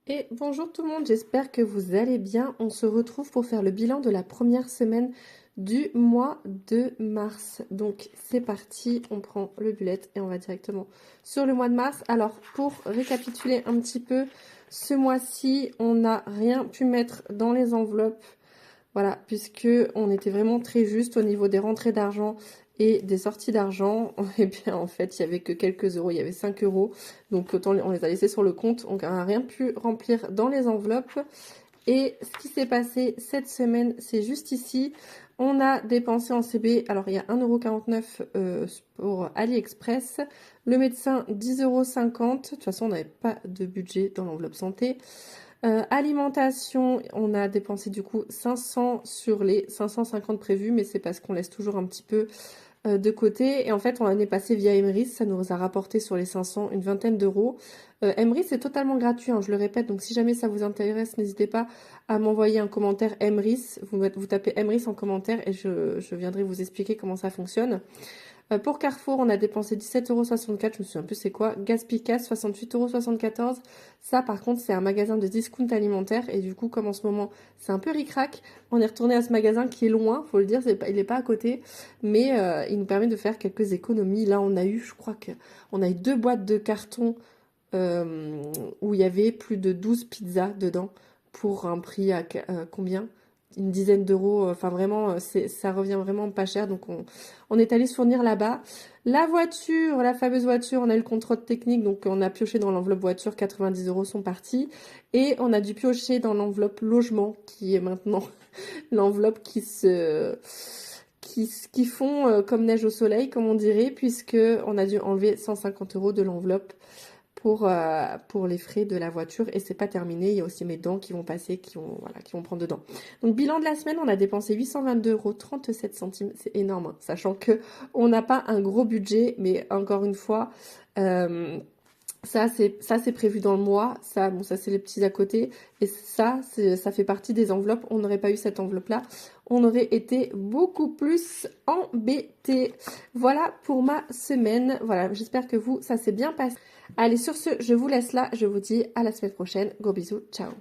Et bonjour tout le monde, j'espère que vous allez bien. On se retrouve pour faire le bilan de la première semaine du mois de mars. Donc c'est parti, on prend le bullet et on va directement sur le mois de mars. Alors pour récapituler un petit peu, ce mois-ci, on n'a rien pu mettre dans les enveloppes. Voilà, puisque on était vraiment très juste au niveau des rentrées d'argent et des sorties d'argent. Et bien en fait, il y avait que quelques euros, il y avait 5 euros. Donc autant on les a laissés sur le compte, on n'a rien pu remplir dans les enveloppes. Et ce qui s'est passé cette semaine, c'est juste ici. On a dépensé en CB, alors il y a 1,49 € pour AliExpress. Le médecin, 10,50 €. De toute façon, on n'avait pas de budget dans l'enveloppe santé. Alimentation, on a dépensé du coup 500 sur les 550 prévus, mais c'est parce qu'on laisse toujours un petit peu de côté. Et en fait, on en est passé via Emrys, ça nous a rapporté sur les 500 une vingtaine d'euros. Emrys, c'est totalement gratuit, hein, je le répète, donc si jamais ça vous intéresse, n'hésitez pas à m'envoyer un commentaire Emrys. Vous tapez Emrys en commentaire et je viendrai vous expliquer comment ça fonctionne. Pour Carrefour, on a dépensé 17,64 €, je me souviens plus c'est quoi. Gaspicas, 68,74 €. Ça, par contre, c'est un magasin de discount alimentaire. Et du coup, comme en ce moment, c'est un peu ric-rac, on est retourné à ce magasin qui est loin, faut le dire, il n'est pas à côté. Mais il nous permet de faire quelques économies. Là, on a eu, je crois qu'on a eu 2 boîtes de carton où il y avait plus de 12 pizzas dedans pour un prix à combien? Une dizaine d'euros, enfin vraiment, ça revient vraiment pas cher, donc on est allé se fournir là-bas. La voiture, la fameuse voiture, on a eu le contrôle technique, donc on a pioché dans l'enveloppe voiture, 90 € sont partis, et on a dû piocher dans l'enveloppe logement, qui est maintenant l'enveloppe qui fond comme neige au soleil, comme on dirait, puisque on a dû enlever 150 € de l'enveloppe pour les frais de la voiture, et c'est pas terminé, il y a aussi mes dents qui vont passer, qui vont prendre dedans. Donc bilan de la semaine, on a dépensé 822,37 €, c'est énorme, hein, sachant que on n'a pas un gros budget, mais encore une fois, ça c'est prévu dans le mois, ça bon ça c'est les petits à côté, et ça fait partie des enveloppes. On n'aurait pas eu cette enveloppe là, on aurait été beaucoup plus embêtés. Voilà pour ma semaine. Voilà, j'espère que vous ça s'est bien passé. Allez, sur ce, je vous laisse là, je vous dis à la semaine prochaine. Gros bisous, ciao.